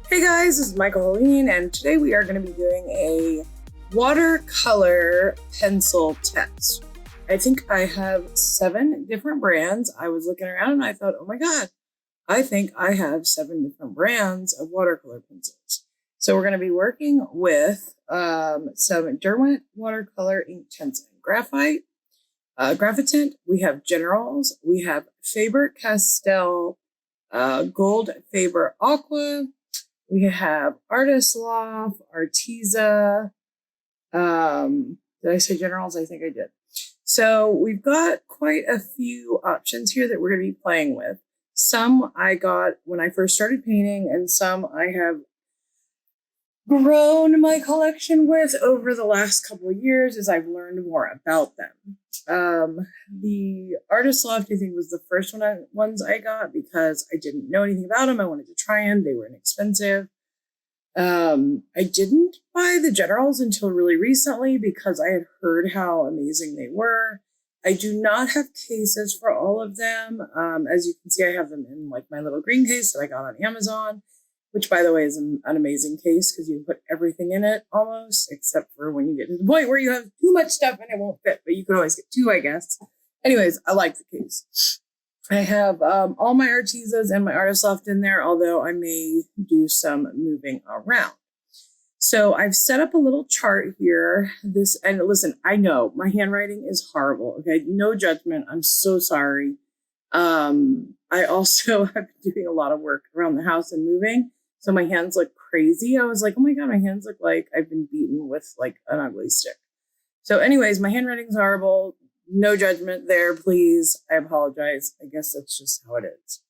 Hey guys, this is Helene, and today we are going to be doing a watercolor pencil test. I think I have 7 different brands. I was looking around and I thought, oh my god, I think I have 7 different brands of watercolor pencils. So we're going to be working with some Derwent watercolor Inktense and Graphitent. We have Generals. We have Faber Castel Gold Faber Aqua. We have Arteza, Loft, Arteza. Did I say Generals? I think I did. So we've got quite a few options here that we're going to be playing with. Some I got when I first started painting, and some I have grown my collection with over the last couple of years as I've learned more about them. The Arteza Loft, I think, was the first ones I got because I didn't know anything about them. I wanted to try them. They were inexpensive. I didn't buy the Generals until really recently because I had heard how amazing they were. I do not have cases for all of them. As you can see, I have them in like my little green case that I got on Amazon, which, by the way, is an amazing case because you can put everything in it almost, except for when you get to the point where you have too much stuff and it won't fit, but you can always get 2, I guess. Anyways, I like the case. I have all my Artezas and my Arteza Loft in there, although I may do some moving around. So I've set up a little chart here. And listen, I know my handwriting is horrible. Okay, no judgment. I'm so sorry. I also have been doing a lot of work around the house and moving. So my hands look crazy. I was like, oh my god, my hands look like I've been beaten with like an ugly stick. So anyways, my handwriting's horrible. No judgment there, please. I apologize. I guess that's just how it is.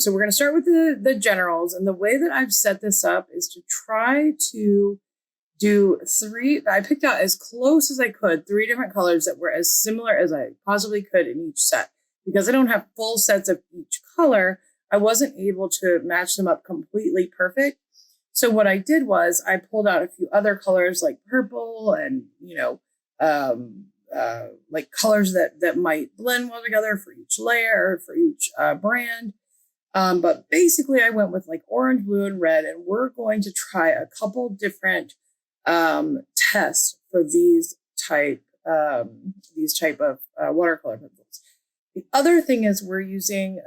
So we're going to start with the Generals. And the way that I've set this up is to try to do 3. I picked out as close as I could 3 different colors that were as similar as I possibly could in each set. Because I don't have full sets of each color, I wasn't able to match them up completely perfect. So what I did was I pulled out a few other colors like purple and, like colors that might blend well together for each layer, for each brand. But basically I went with like orange, blue, and red, and we're going to try a couple different tests for these type of watercolor pencils. The other thing is we're using,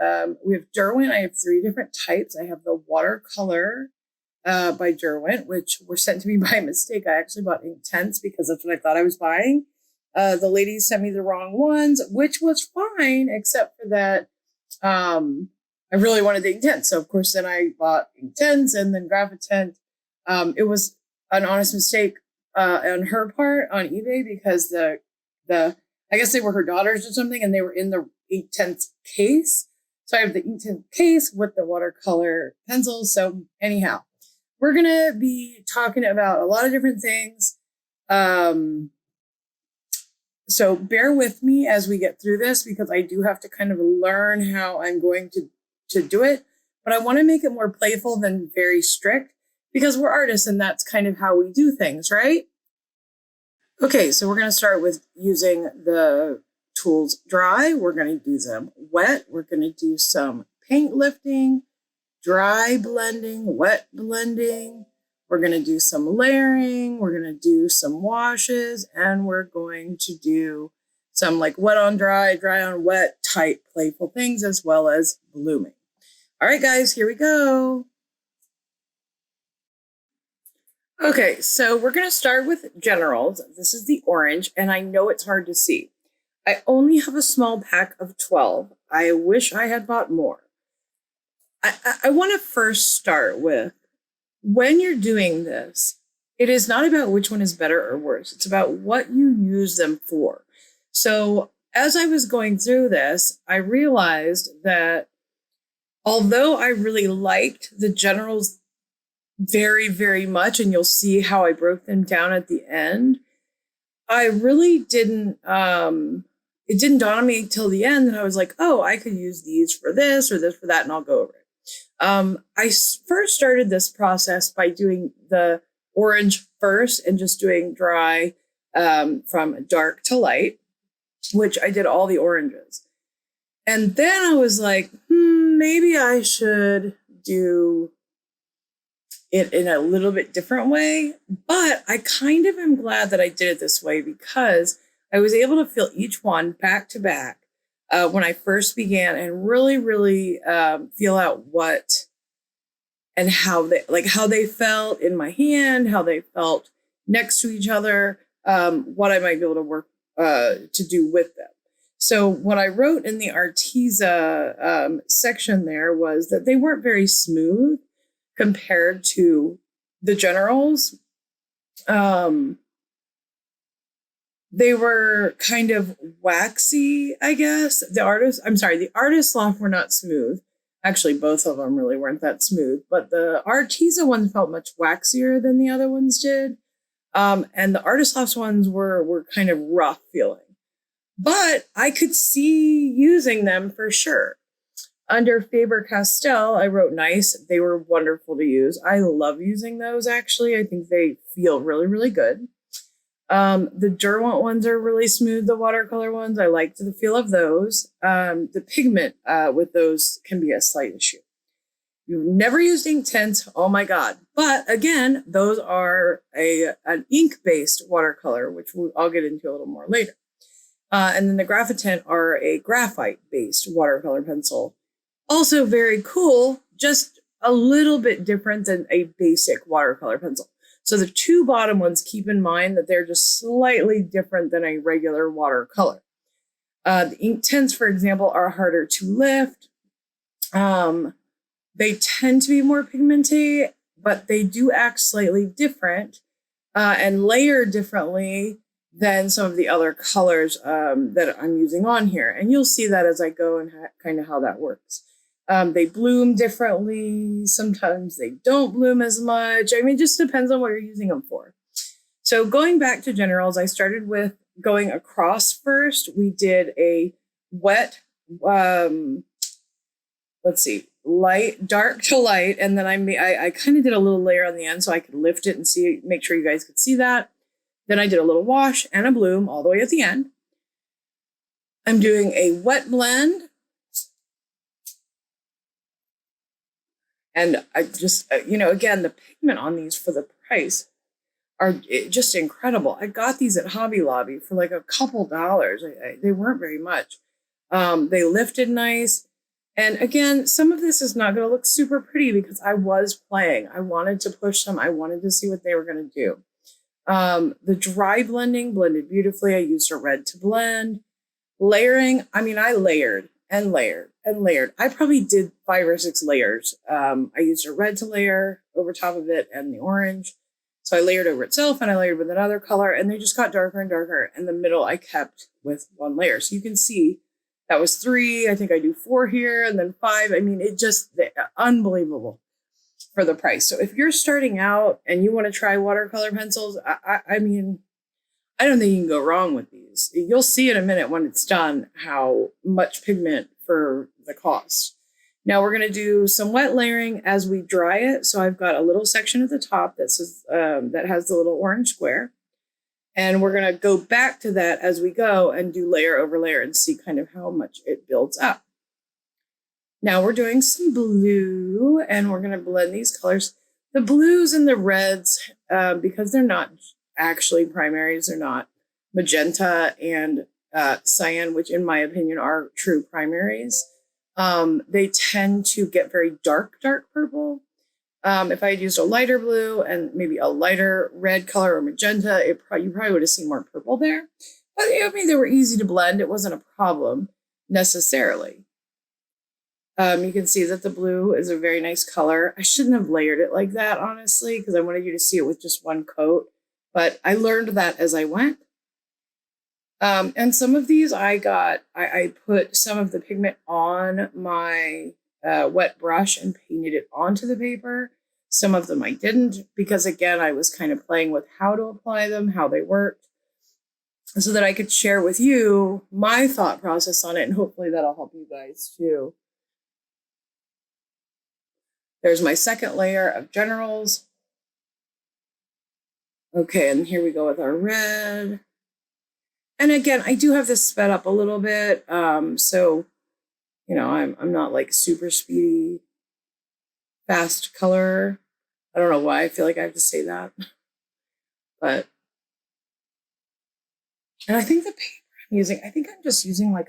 we have Derwent. I have 3 different types. I have the Watercolor by Derwent, which were sent to me by mistake. I actually bought Inktense because that's what I thought I was buying. The ladies sent me the wrong ones, which was fine, except for that I really wanted the Inktense. So, of course, then I bought Inktense and then Graphitent. It was an honest mistake on her part on eBay because I guess they were her daughters or something, and they were in the Inktense case. So I have the Inktense case with the watercolor pencils. So anyhow, we're going to be talking about a lot of different things. So bear with me as we get through this because I do have to kind of learn how I'm going to do it. But I want to make it more playful than very strict because we're artists and that's kind of how we do things, right? Okay, so we're going to start with using the tools dry. We're going to do them wet. We're going to do some paint lifting, dry blending, wet blending. We're going to do some layering. We're going to do some washes, and we're going to do some like wet on dry, dry on wet type playful things, as well as blooming. All right, guys, here we go. Okay, so we're going to start with Generals. This is the orange, and I know it's hard to see. I only have a small pack of 12. I wish I had bought more. I want to first start with, when you're doing this, it is not about which one is better or worse. It's about what you use them for. So as I was going through this, I realized that although I really liked the Generals very, very much, and you'll see how I broke them down at the end, I really didn't, it didn't dawn on me till the end that I was like, oh, I could use these for this or this for that, and I'll go over it. I first started this process by doing the orange first and just doing dry from dark to light, which I did all the oranges. And then I was like, maybe I should do it in a little bit different way, but I kind of am glad that I did it this way because I was able to fill each one back to back when I first began and really, really feel out what and how they felt in my hand, how they felt next to each other, what I might be able to work to do with them. So what I wrote in the Arteza section there was that they weren't very smooth compared to the generals. They were kind of waxy, I guess. The Artist Loft were not smooth. Actually, both of them really weren't that smooth, but the Arteza ones felt much waxier than the other ones did. And the Artist Loft ones were kind of rough feeling. But I could see using them for sure. Under Faber Castel, I wrote nice. They were wonderful to use. I love using those, actually. I think they feel really, really good. The Derwent ones are really smooth, the watercolor ones. I like the feel of those. The pigment with those can be a slight issue. You've never used Inktense, oh my God. But again, those are an ink-based watercolor, which I'll get into a little more later. And then the Graphitent are a graphite-based watercolor pencil. Also very cool, just a little bit different than a basic watercolor pencil. So the two bottom ones, keep in mind that they're just slightly different than a regular watercolor. The Inktense, for example, are harder to lift. They tend to be more pigmented, but they do act slightly different and layer differently than some of the other colors that I'm using on here. And you'll see that as I go and kind of how that works. They bloom differently. Sometimes they don't bloom as much. I mean, it just depends on what you're using them for. So going back to generals, I started with going across first. We did a wet, dark to light. And then I kind of did a little layer on the end so I could lift it and make sure you guys could see that. Then I did a little wash and a bloom all the way at the end. I'm doing a wet blend. And I just, again, the pigment on these for the price are just incredible. I got these at Hobby Lobby for like a couple dollars. They weren't very much. They lifted nice. And again, some of this is not going to look super pretty because I was playing. I wanted to push them. I wanted to see what they were going to do. The dry blending blended beautifully. I used a red to blend. Layering, I layered and layered and layered. I probably did 5 or 6 layers. I used a red to layer over top of it and the orange. So I layered over itself and I layered with another color and they just got darker and darker. And the middle I kept with 1 layer. So you can see that was 3. I think I do 4 here and then 5. I mean, it just unbelievable for the price. So if you're starting out and you want to try watercolor pencils, I mean, I don't think you can go wrong with these. You'll see in a minute when it's done how much pigment for the cost. Now we're going to do some wet layering as we dry it. So I've got a little section at the top that says that has the little orange square. And we're going to go back to that as we go and do layer over layer and see kind of how much it builds up. Now we're doing some blue and we're going to blend these colors. The blues and the reds, because they're not actually primaries, they're not magenta and cyan, which in my opinion are true primaries. They tend to get very dark purple. If I had used a lighter blue and maybe a lighter red color or magenta, you probably would have seen more purple there. But I mean, they were easy to blend. It wasn't a problem necessarily. You can see that the blue is a very nice color. I shouldn't have layered it like that, honestly, because I wanted you to see it with just one coat. But I learned that as I went. And some of these I put some of the pigment on my wet brush and painted it onto the paper. Some of them I didn't, because again, I was kind of playing with how to apply them, how they worked, so that I could share with you my thought process on it, and hopefully that'll help you guys too. There's my second layer of generals. Okay, and here we go with our red. And again, I do have this sped up a little bit. So You know, I'm not like super speedy, fast color. I don't know why I feel like I have to say that, but, and I think the paper I'm using, I think I'm just using like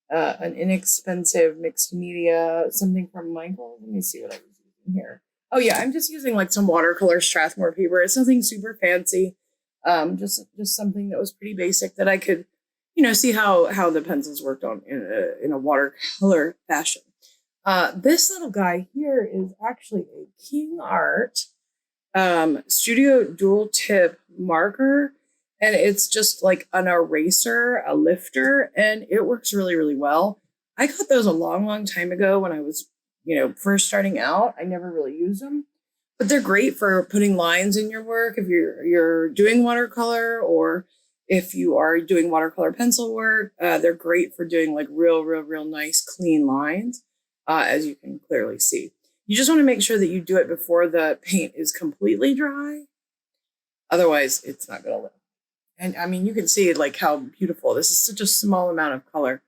an inexpensive mixed media, something from Michael. Let me see what I was using here. Oh yeah, I'm just using like some watercolor Strathmore paper. It's nothing super fancy. Just something that was pretty basic that I could, you know, see how the pencils worked on in a watercolor fashion. This little guy here is actually a King Art Studio dual tip marker, and it's just like an eraser, a lifter, and it works really, really well. I got those a long time ago when I was, you know, first starting out. I never really used them, but they're great for putting lines in your work if you're doing watercolor, or if you are doing watercolor pencil work. They're great for doing like real nice clean lines, as you can clearly see. You just want to make sure that you do it before the paint is completely dry. Otherwise, it's not going to look. And I mean, you can see like how beautiful. This is such a small amount of color.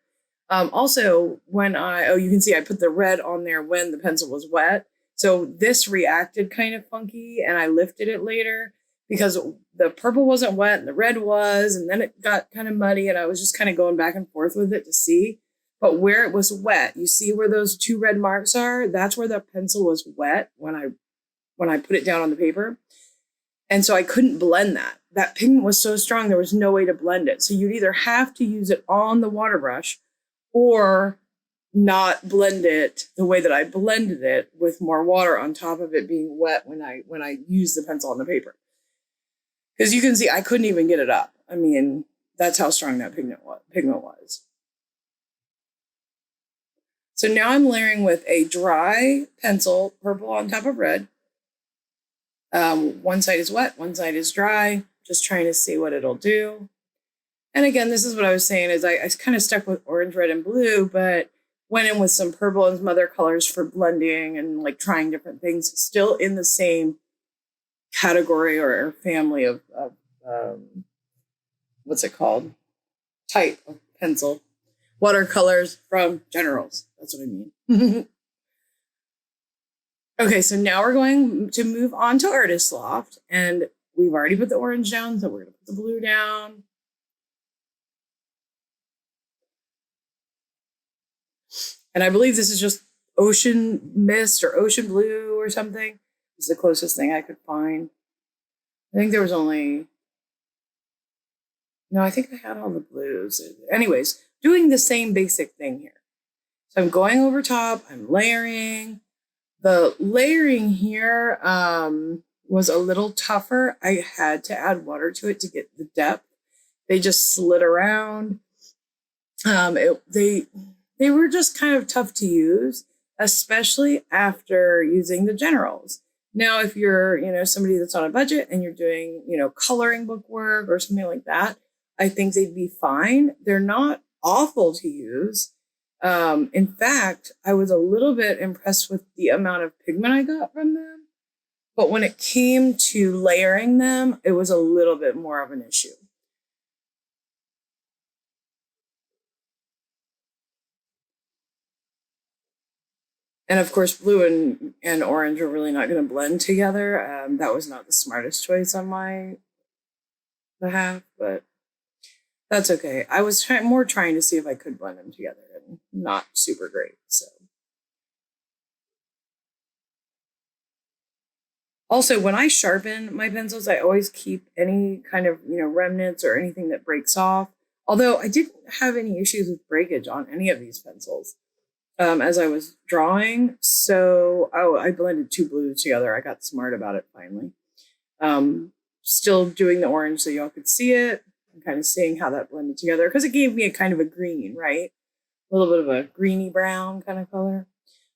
Also, when you can see I put the red on there when the pencil was wet. So this reacted kind of funky, and I lifted it later because the purple wasn't wet and the red was, and then it got kind of muddy, and I was just kind of going back and forth with it to see. But where it was wet, you see where those two red marks are? That's where the pencil was wet when I put it down on the paper. And so I couldn't blend that. That pigment was so strong, there was no way to blend it. So you'd either have to use it on the water brush or not blend it the way that I blended it, with more water on top of it being wet when I used the pencil on the paper. Because you can see I couldn't even get it up. I mean, that's how strong that pigment was. So now I'm layering with a dry pencil, purple on top of red. One side is wet, one side is dry, just trying to see what it'll do. And again, this is what I was saying, is I kind of stuck with orange, red, and blue, but went in with some purple and some other colors for blending and like trying different things, still in the same category or family of what's it called? Type of pencil. Watercolors from Generals. That's what I mean. Okay, so now we're going to move on to Artist Loft, and we've already put the orange down, so we're going to put the blue down. And I believe this is just ocean mist or ocean blue or something. It's the closest thing I could find. I think there was only... No, I think I had all the blues. Anyways, doing the same basic thing here. So I'm going over top, I'm layering. The layering here was a little tougher. I had to add water to it to get the depth. They just slid around. They were just kind of tough to use, especially after using the generals. Now, if you're, you know, somebody that's on a budget and you're doing, you know, coloring book work or something like that, I think they'd be fine. They're not awful to use. In fact, I was a little bit impressed with the amount of pigment I got from them. But when it came to layering them, it was a little bit more of an issue. And of course, blue and orange are really not going to blend together. That was not the smartest choice on my behalf, but that's okay. I was more trying to see if I could blend them together, and not super great. So, also, when I sharpen my pencils, I always keep any kind of, you know, remnants or anything that breaks off. Although I didn't have any issues with breakage on any of these pencils as I was drawing. So, I blended two blues together. I got smart about it finally. Still doing the orange so y'all could see it. I'm kind of seeing how that blended together because it gave me a kind of a green, right? A little bit of a greeny brown kind of color.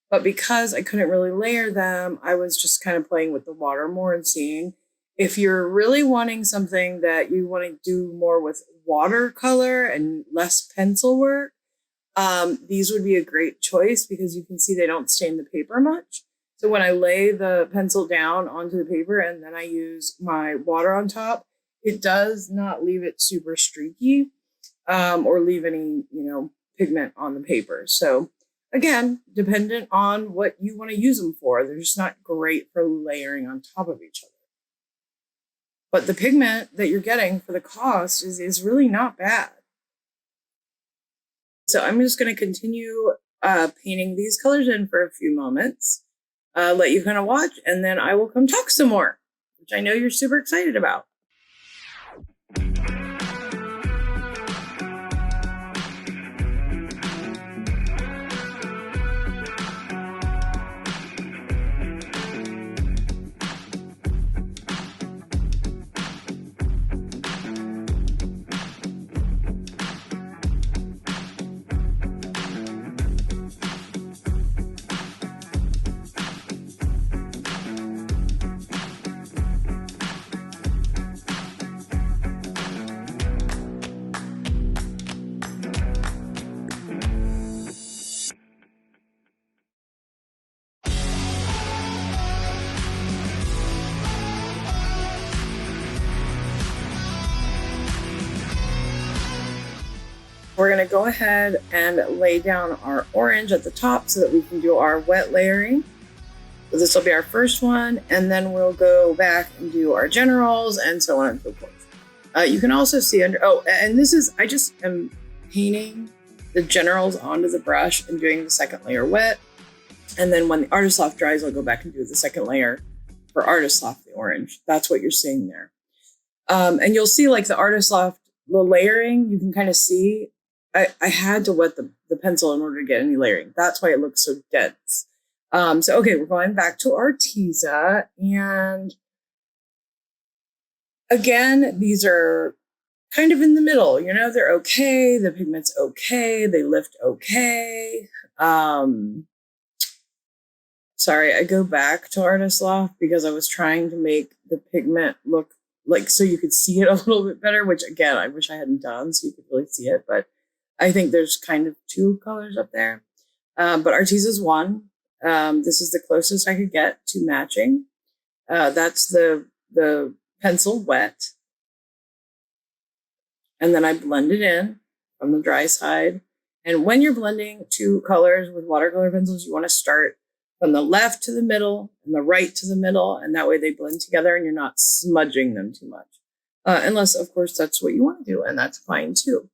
But because I couldn't really layer them, I was just kind of playing with the water more and seeing if you're really wanting something that you want to do more with watercolor and less pencil work. These would be a great choice because you can see they don't stain the paper much. So when I lay the pencil down onto the paper and then I use my water on top, it does not leave it super streaky or leave any, you know, pigment on the paper. So again, dependent on what you want to use them for. They're just not great for layering on top of each other. But the pigment that you're getting for the cost is really not bad. So I'm just going to continue painting these colors in for a few moments, let you kind of watch, and then I will come talk some more, which I know you're super excited about. We're going to go ahead and lay down our orange at the top so that we can do our wet layering. So this will be our first one, and then we'll go back and do our generals and so on and so forth. You can also see under, and this is, I just am painting the generals onto the brush and doing the second layer wet. And then when the Artist Loft dries, I'll go back and do the second layer for Artist Loft, the orange. That's what you're seeing there. And you'll see like the Artist Loft, the layering, you can kind of see, I had to wet the pencil in order to get any layering. That's why it looks so dense. So, okay, we're going back to Arteza. And again, these are kind of in the middle. You know, they're okay. The pigment's okay. They lift okay. Sorry, I go back to Artist Loft because I was trying to make the pigment look like so you could see it a little bit better, which again, I wish I hadn't done so you could really see it. But I think there's kind of two colors up there. But Arteza's one. This is the closest I could get to matching. That's the pencil wet. And then I blend it in from the dry side. And when you're blending two colors with watercolor pencils, you want to start from the left to the middle and the right to the middle. And that way they blend together and you're not smudging them too much. Unless, of course, that's what you want to do. And that's fine, too.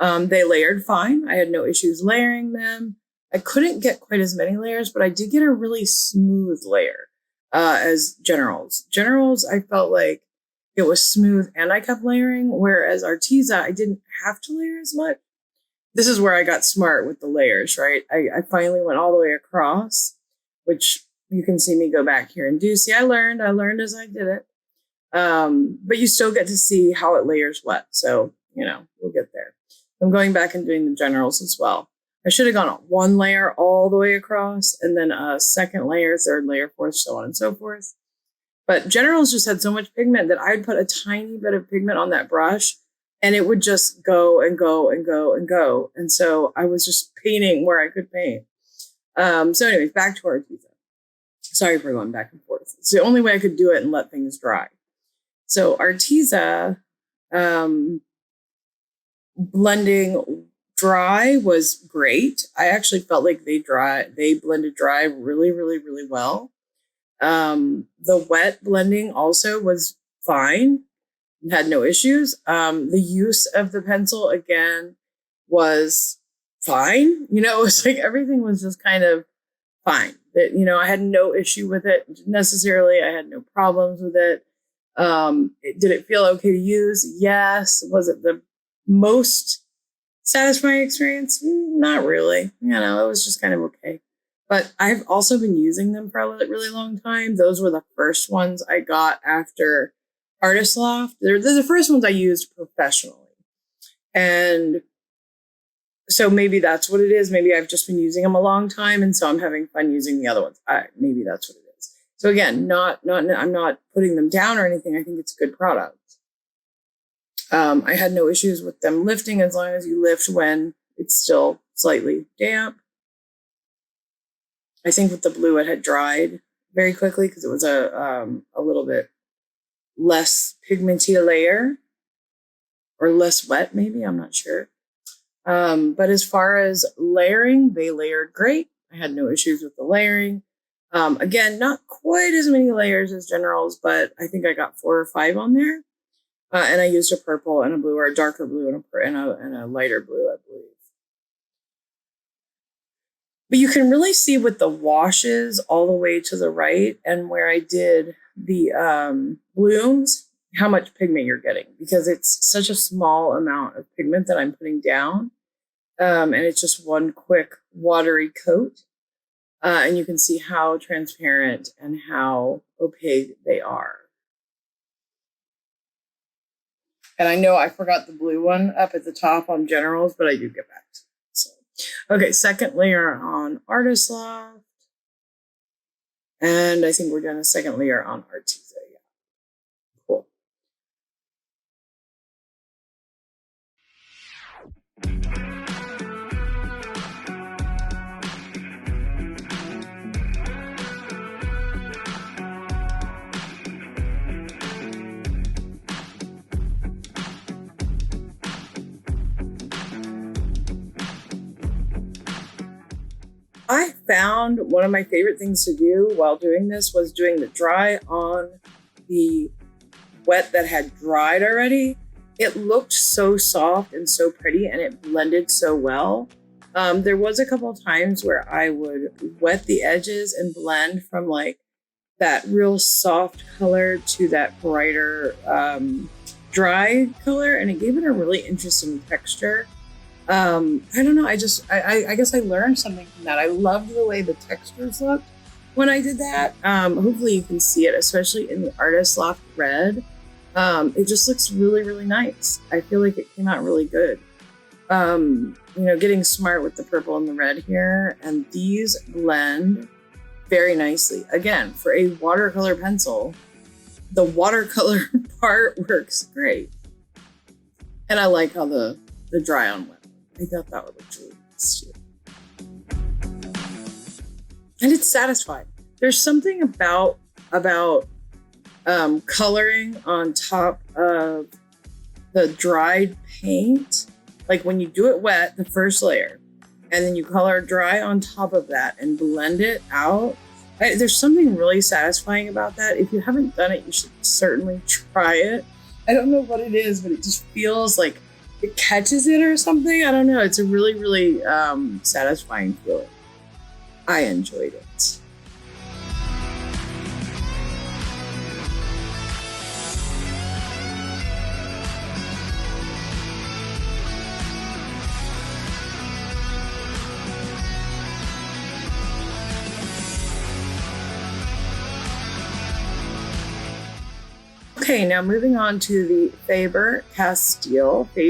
They layered fine. I had no issues layering them. I couldn't get quite as many layers, but I did get a really smooth layer as generals. Generals, I felt like it was smooth and I kept layering, whereas Arteza, I didn't have to layer as much. This is where I got smart with the layers, right? I finally went all the way across, which you can see me go back here and do. See, I learned as I did it. But you still get to see how it layers wet. So, you know, we'll get there. I'm going back and doing the generals as well. I should have gone one layer all the way across and then a second layer, third layer, fourth, so on and so forth. But generals just had so much pigment that I'd put a tiny bit of pigment on that brush and it would just go and go and go and go. And so I was just painting where I could paint. So anyways, back to Arteza. Sorry for going back and forth. It's the only way I could do it and let things dry. So Arteza, blending dry was great. I actually felt like they blended dry really, really, really well. The wet blending also was fine. Had no issues. The use of the pencil again was fine. You know, it was like everything was just kind of fine. That, you know, I had no issue with it necessarily. I had no problems with it. Did it feel okay to use? Yes. Was it the most satisfying experience? Not really. You know, it was just kind of okay. But I've also been using them for a really long time. Those were the first ones I got after Artist Loft. They're the first ones I used professionally. And so maybe that's what it is. Maybe I've just been using them a long time. And so I'm having fun using the other ones. Maybe that's what it is. So again, I'm not putting them down or anything. I think it's a good product. I had no issues with them lifting as long as you lift when it's still slightly damp. I think with the blue, it had dried very quickly because it was a little bit less pigmenty layer or less wet, maybe. I'm not sure. But as far as layering, they layered great. I had no issues with the layering. Again, not quite as many layers as Generals, but I think I got 4 or 5 on there. And I used a purple and a blue, or a darker blue and a lighter blue, I believe. But you can really see with the washes all the way to the right and where I did the blooms, how much pigment you're getting, because it's such a small amount of pigment that I'm putting down. And it's just one quick watery coat. And you can see how transparent and how opaque they are. And I know I forgot the blue one up at the top on Generals, but I do get back to it. So, okay, second layer on Artist Loft. And I think we're doing a second layer on Arteza. Yeah. Cool. I found one of my favorite things to do while doing this was doing the dry on the wet that had dried already. It looked so soft and so pretty, and it blended so well. There was a couple of times where I would wet the edges and blend from like that real soft color to that brighter dry color, and it gave it a really interesting texture. I don't know. I guess I learned something from that. I loved the way the textures looked when I did that. Hopefully you can see it, especially in the Artist Loft red. It just looks really, really nice. I feel like it came out really good. Getting smart with the purple and the red here, and these blend very nicely. Again, for a watercolor pencil, the watercolor part works great. And I like how the dry on went. I thought that would look really nice too. And it's satisfying. There's something about coloring on top of the dried paint. Like when you do it wet, the first layer, and then you color dry on top of that and blend it out. There's something really satisfying about that. If you haven't done it, you should certainly try it. I don't know what it is, but it just feels like it catches it or something. I don't know. It's a really, really satisfying feeling. I enjoyed it. Okay, now moving on to the Faber Castel, I'm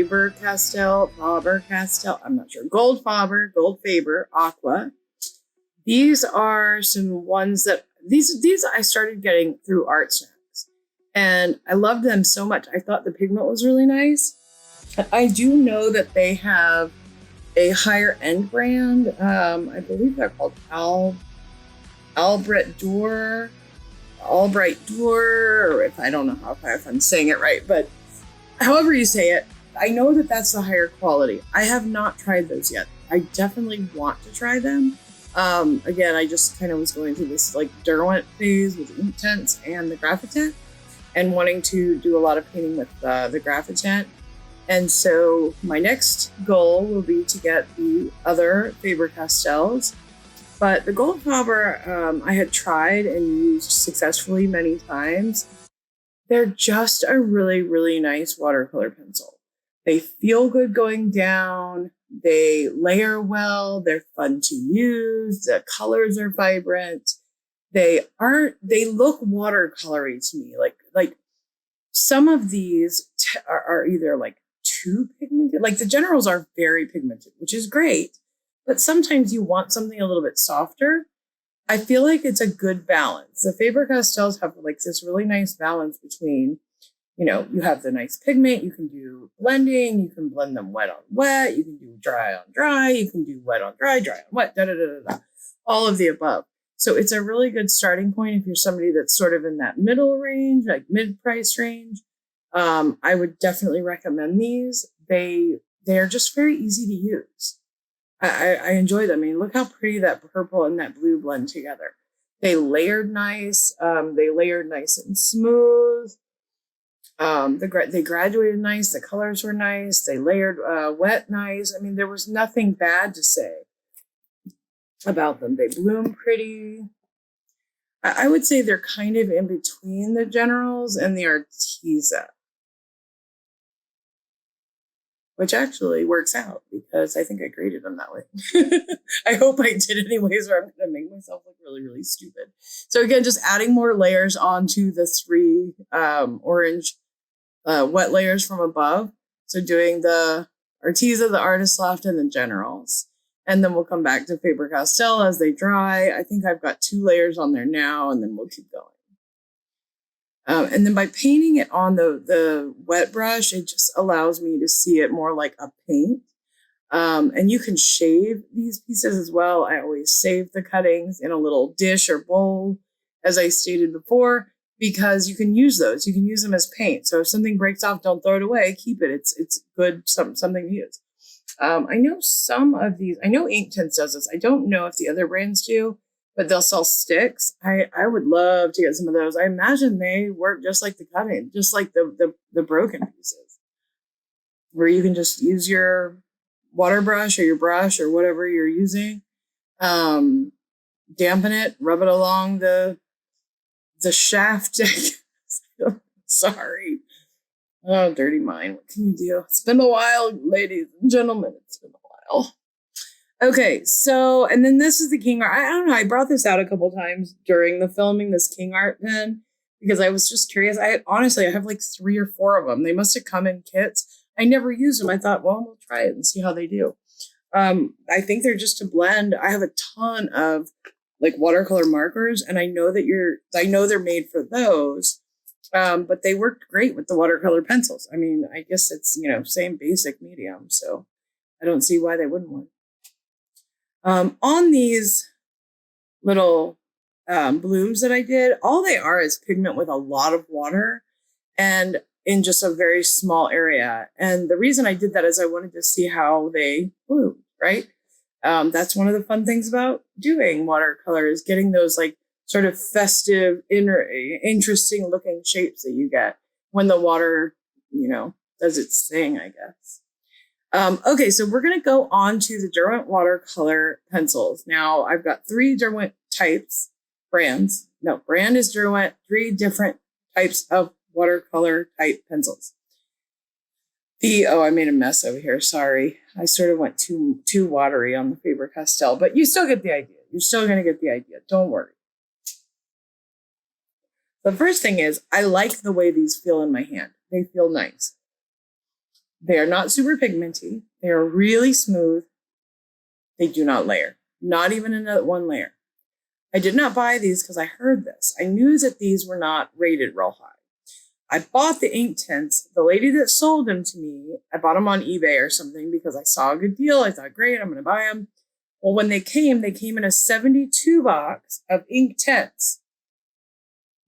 not sure, Gold Faber, Aqua. These are some ones that, these I started getting through Art Snacks, and I loved them so much. I thought the pigment was really nice. I do know that they have a higher end brand. I believe they're called Albright Door, or if I don't know if I'm saying it right, but however you say it, I know that that's the higher quality. I have not tried those yet. I definitely want to try them. Again, I just kind of was going through this like Derwent phase with Inktense and the Graphitent, and wanting to do a lot of painting with the Graphitent. And so my next goal will be to get the other Faber Castels. But the Gold Faber, I had tried and used successfully many times. They're just a really, really nice watercolor pencil. They feel good going down. They layer well. They're fun to use. The colors are vibrant. They look watercolory to me. Like some of these are either like too pigmented. Like the Generals are very pigmented, which is great. But sometimes you want something a little bit softer. I feel like it's a good balance. The Faber Castels have like this really nice balance between, you have the nice pigment, you can do blending, you can blend them wet on wet, you can do dry on dry, you can do wet on dry, dry on wet, all of the above. So it's a really good starting point if you're somebody that's sort of in that middle range, like mid-price range. I would definitely recommend these. They they're just very easy to use. I enjoy them. I mean, look how pretty that purple and that blue blend together. They layered nice. They layered nice and smooth. They graduated nice. The colors were nice. They layered wet nice. I mean, there was nothing bad to say about them. They bloom pretty. I would say they're kind of in between the Generals and the Arteza, which actually works out because I think I graded them that way. I hope I did anyways, or I'm going to make myself look really, really stupid. So again, just adding more layers onto the 3 orange wet layers from above. So doing the Arteza, the Artist Loft, and the Generals. And then we'll come back to Faber Castel as they dry. I think I've got 2 layers on there now, and then we'll keep going. And then by painting it on the wet brush, it just allows me to see it more like a paint. And you can shave these pieces as well. I always save the cuttings in a little dish or bowl, as I stated before, because you can use those. You can use them as paint. So if something breaks off, don't throw it away. Keep it. It's good, something to use. I know some of these, I know Inktense does this. I don't know if the other brands do, but they'll sell sticks. I would love to get some of those. I imagine they work just like the cutting, just like the broken pieces, where you can just use your water brush or your brush or whatever you're using, dampen it, rub it along the shaft. Sorry. Oh, dirty mind. What can you do? It's been a while, ladies and gentlemen. It's been a while. Okay, so, and then this is the King Art. I don't know. I brought this out a couple times during the filming, this King Art pen, because I was just curious. I have like 3 or 4 of them. They must have come in kits. I never used them. I thought, well, we'll try it and see how they do. I think they're just to blend. I have a ton of like watercolor markers, and I know they're made for those. But they worked great with the watercolor pencils. I mean, I guess it's, same basic medium. So I don't see why they wouldn't work. On these little blooms that I did, all they are is pigment with a lot of water and in just a very small area. And the reason I did that is I wanted to see how they bloom, right? That's one of the fun things about doing watercolor is getting those like sort of festive, interesting looking shapes that you get when the water, does its thing, I guess. Okay, so we're going to go on to the Derwent watercolor pencils. Now, I've got 3 Derwent types, brands. No, brand is Derwent, 3 different types of watercolor type pencils. I made a mess over here. Sorry. I sort of went too watery on the Faber Castel, but you still get the idea. You're still going to get the idea. Don't worry. The first thing is, I like the way these feel in my hand. They feel nice. They are not super pigmenty. They are really smooth. They do not layer. Not even another 1 layer. I did not buy these because I heard this. I knew that these were not rated real high. I bought the Inktense. The lady that sold them to me, I bought them on eBay or something because I saw a good deal. I thought, great, I'm going to buy them. Well, when they came in a 72 box of Inktense.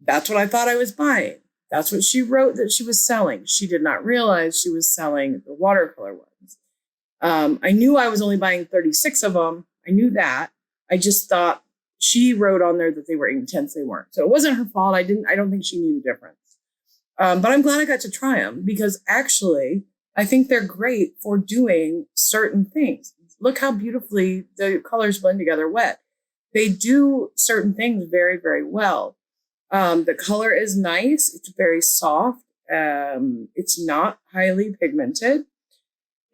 That's what I thought I was buying. That's what she wrote that she was selling. She did not realize she was selling the watercolor ones. I knew I was only buying 36 of them. I knew that. I just thought she wrote on there that they were Inktense. They weren't. So it wasn't her fault. I don't think she knew the difference. But I'm glad I got to try them because actually I think they're great for doing certain things. Look how beautifully the colors blend together wet. They do certain things very, very well. The color is nice. It's very soft. It's not highly pigmented.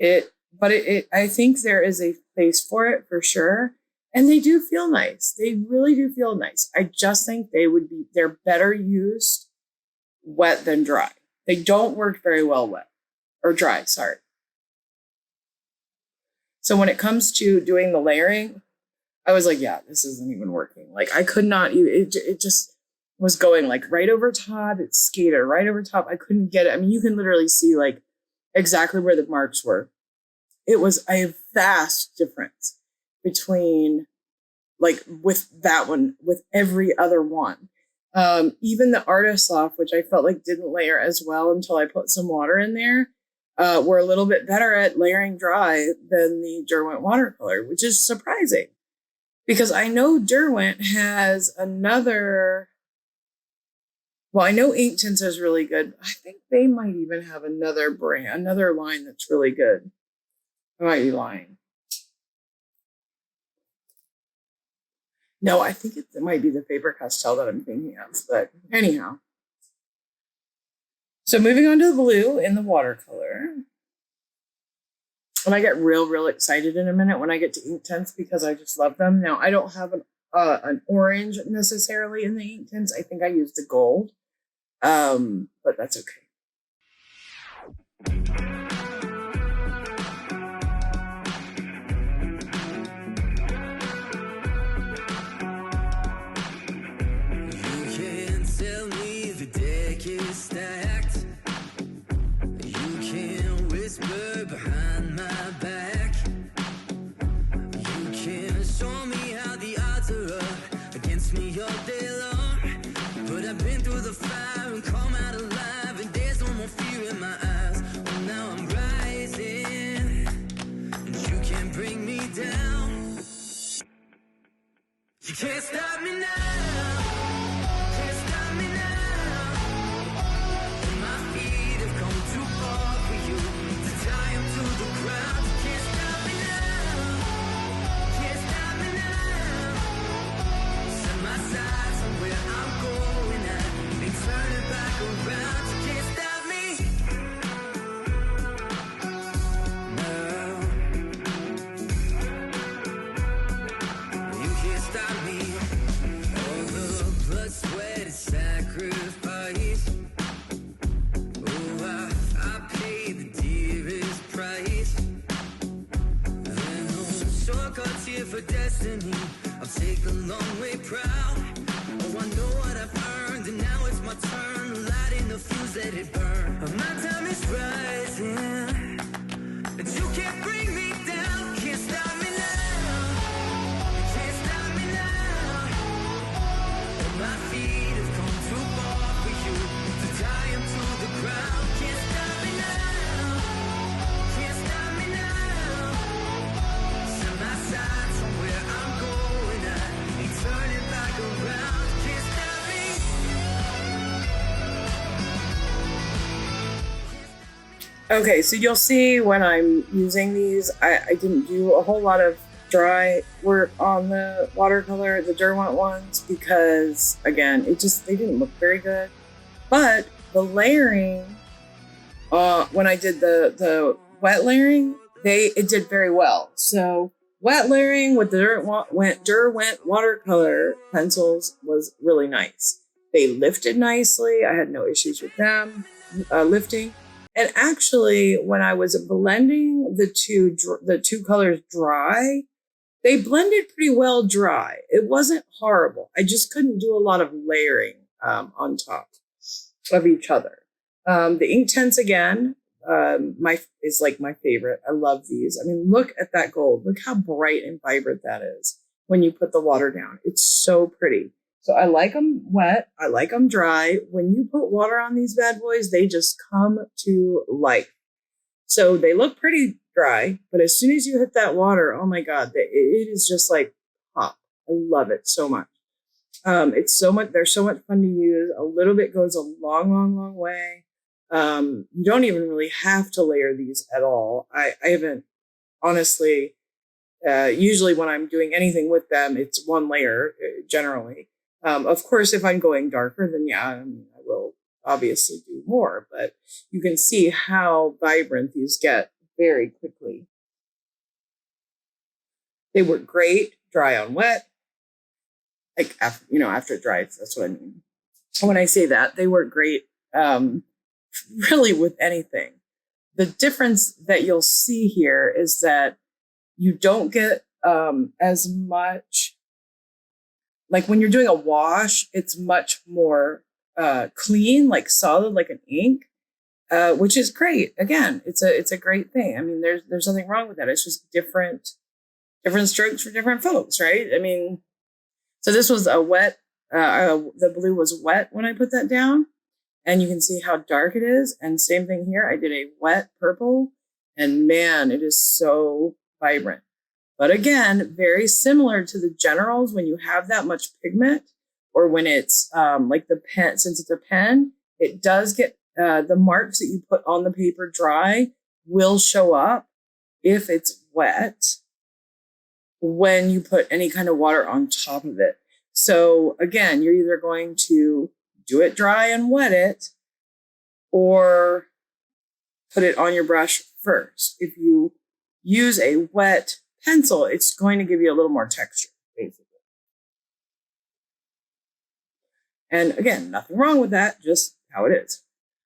But I think there is a place for it for sure. And they do feel nice. They really do feel nice. I just think they're better used wet than dry. They don't work very well wet or dry, sorry. So when it comes to doing the layering, I was like, yeah, this isn't even working. Like I could not, it just was going like right over top. It skated right over top. I couldn't get it. I mean, you can literally see like exactly where the marks were. It was a vast difference between like with that one, with every other one. Even the Artist Loft, which I felt like didn't layer as well until I put some water in there. were a little bit better at layering dry than the Derwent watercolor, which is surprising because I know Derwent has another. Well, I know Inktense is really good. I think they might even have another brand, another line that's really good. I might be lying. No, I think it might be the Faber Castel that I'm thinking of. But anyhow. So moving on to the blue in the watercolor. And I get real excited in a minute when I get to Inktense because I just love them. Now, I don't have an orange necessarily in the Inktense. I think I used the gold. But that's okay. Stacked. You can whisper behind my back. You can show me how the odds are up against me all day long. But I've been through the fire and come out alive, and there's no more fear in my eyes. Oh, now I'm rising, and you can't bring me down. You can't stop me now. For destiny, I'll take the long way proud. Oh, I know what I've earned, and now it's my turn. Lighting the fuse, let it burn. My time is rising, but you can't bring me down. Can't stop me now. Can't stop me now. My feet have come too far for you to tie them to the ground. Can't stop me now. Can't stop me now. Set my side. Okay, so you'll see when I'm using these, I didn't do a whole lot of dry work on the watercolor, the Derwent ones, because again, they didn't look very good. But the layering, when I did the wet layering, it did very well. So wet layering with the Derwent watercolor pencils was really nice. They lifted nicely. I had no issues with them lifting. And actually, when I was blending the two colors dry, they blended pretty well dry. It wasn't horrible. I just couldn't do a lot of layering on top of each other. The Inktense again, is like my favorite. I love these. I mean, look at that gold. Look how bright and vibrant that is when you put the water down. It's so pretty. So I like them wet. I like them dry. When you put water on these bad boys, they just come to life. So they look pretty dry, but as soon as you hit that water, oh my God, it is just like pop. I love it so much. It's so much. They're so much fun to use. A little bit goes a long way. You don't even really have to layer these at all. I haven't, honestly, usually when I'm doing anything with them, it's one layer generally. Of course, if I'm going darker, then yeah, I will obviously do more, but you can see how vibrant these get very quickly. They work great, dry on wet. Like, after it dries, that's what I mean. When I say that, they work great, really with anything. The difference that you'll see here is that you don't get as much, like when you're doing a wash, it's much more clean, like solid, like an ink, which is great. Again, it's a great thing. I mean, there's nothing wrong with that. It's just different strokes for different folks, right? I mean, so this was a wet, the blue was wet when I put that down. and you can see how dark it is. And same thing here. I did a wet purple, and man, it is so vibrant. But again, very similar to the generals, when you have that much pigment, or when it's like the pen, since it's a pen, it does get the marks that you put on the paper dry will show up if it's wet when you put any kind of water on top of it. So again, you're either going to do it dry and wet it, or put it on your brush first. If you use a wet pencil, it's going to give you a little more texture, basically. And again, nothing wrong with that, just how it is.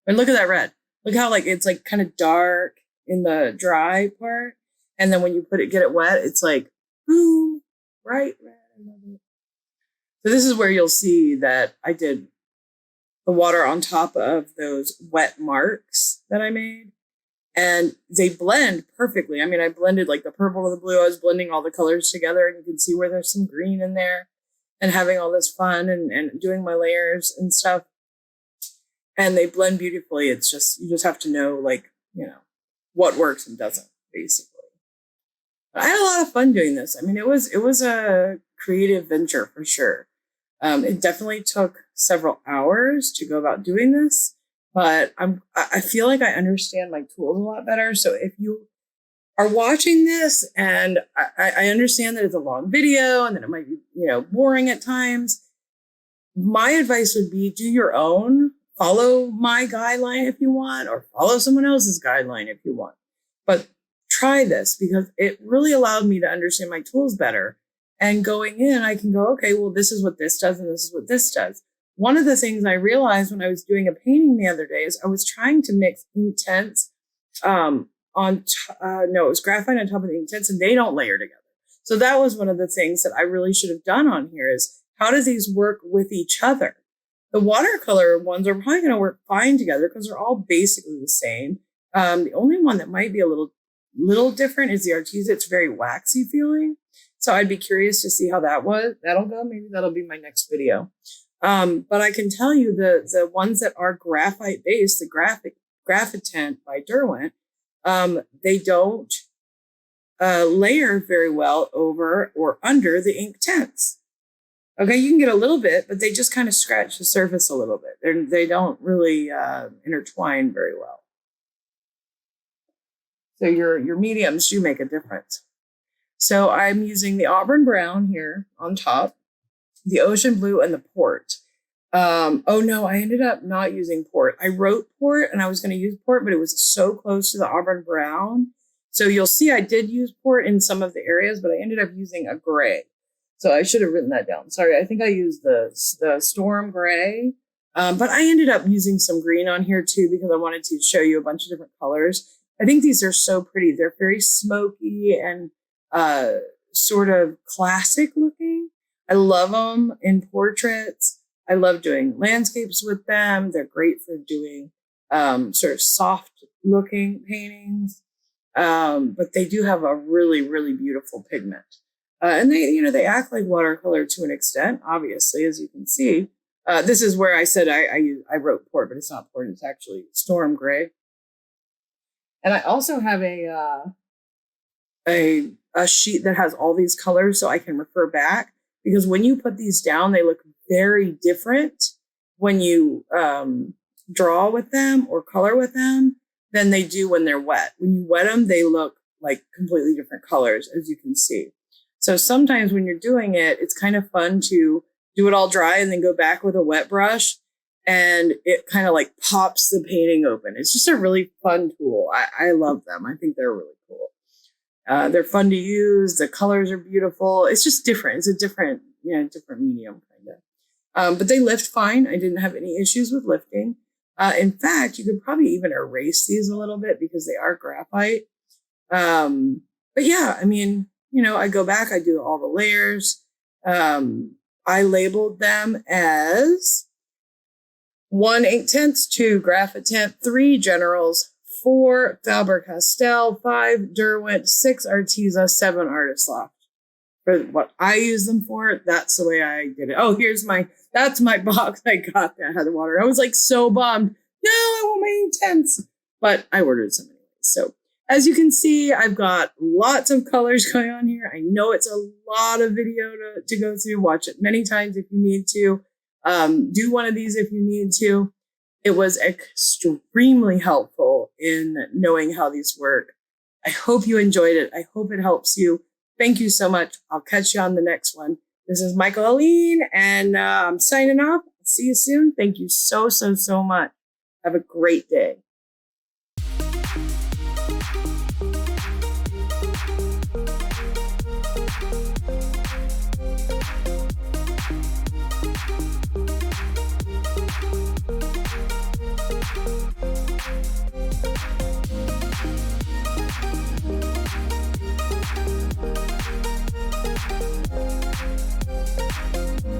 And look at that red. Look how like it's like kind of dark in the dry part. And then when you get it wet, it's like, boom, bright red. I love it. So this is where you'll see that I did the water on top of those wet marks that I made. And they blend perfectly. I mean, I blended like the purple to the blue. I was blending all the colors together, and you can see where there's some green in there, and having all this fun and doing my layers and stuff. And they blend beautifully. It's just, you just have to know, like, you know, what works and doesn't, basically. But I had a lot of fun doing this. I mean, it was a creative venture for sure. It definitely took several hours to go about doing this, but I feel like I understand my tools a lot better. So if you are watching this, and I understand that it's a long video and that it might be, you know, boring at times, my advice would be do your own. Follow my guideline if you want, or follow someone else's guideline if you want. But try this, because it really allowed me to understand my tools better. And going in, I can go, okay, well, this is what this does, and this is what this does. One of the things I realized when I was doing a painting the other day is I was trying to mix Inktense it was graphite on top of the Inktense, and they don't layer together. So that was one of the things that I really should have done on here, is how do these work with each other? The watercolor ones are probably going to work fine together because they're all basically the same. The only one that might be a little different is the Arteza. It's very waxy feeling. So I'd be curious to see how that'll go. Maybe that'll be my next video. But I can tell you the ones that are graphite based, the Graphitent by Derwent, they don't layer very well over or under the Inktense. Okay, you can get a little bit, but they just kind of scratch the surface a little bit. They don't really intertwine very well. So your mediums do make a difference. So I'm using the auburn brown here on top, the ocean blue, and the port. Oh no, I ended up not using port. I wrote port and I was going to use port, but it was so close to the auburn brown. So you'll see I did use port in some of the areas, but I ended up using a gray. So I should have written that down. Sorry, I think I used the storm gray, but I ended up using some green on here too, because I wanted to show you a bunch of different colors. I think these are so pretty. They're very smoky and sort of classic looking. I love them in portraits. I love doing landscapes with them. They're great for doing sort of soft looking paintings. But they do have a really, really beautiful pigment. And they act like watercolor to an extent, obviously, as you can see. This is where I said I wrote port, but it's not port. It's actually storm gray. And I also have a sheet that has all these colors, so I can refer back, because when you put these down, they look very different when you draw with them or color with them than they do when they're wet. When you wet them, they look like completely different colors, as you can see. So sometimes when you're doing it, it's kind of fun to do it all dry and then go back with a wet brush, and it kind of like pops the painting open. It's just a really fun tool. I love them. I think they're really cool. They're fun to use. The colors are beautiful. It's just different. It's a different medium kind of. But they lift fine. I didn't have any issues with lifting. In fact, you could probably even erase these a little bit because they are graphite. But yeah, I mean, I go back, I do all the layers. I labeled them as 1 Inktense, 2 Graphitent, 3 Generals, 4 Faber Castel, 5 Derwent, 6 Arteza, 7 Loft. for what I use them for, that's the way I did it. Oh, that's my box I got that had the water. I was like so bummed. No, I want my Inktense. But I ordered some anyways. So as you can see, I've got lots of colors going on here. I know it's a lot of video to go through. Watch it many times if you need to. Do one of these if you need to. It was extremely helpful in knowing how these work. I hope you enjoyed it. I hope it helps you. Thank you so much. I'll catch you on the next one. This is Michael Helene, and I'm signing off. See you soon. Thank you so much. Have a great day.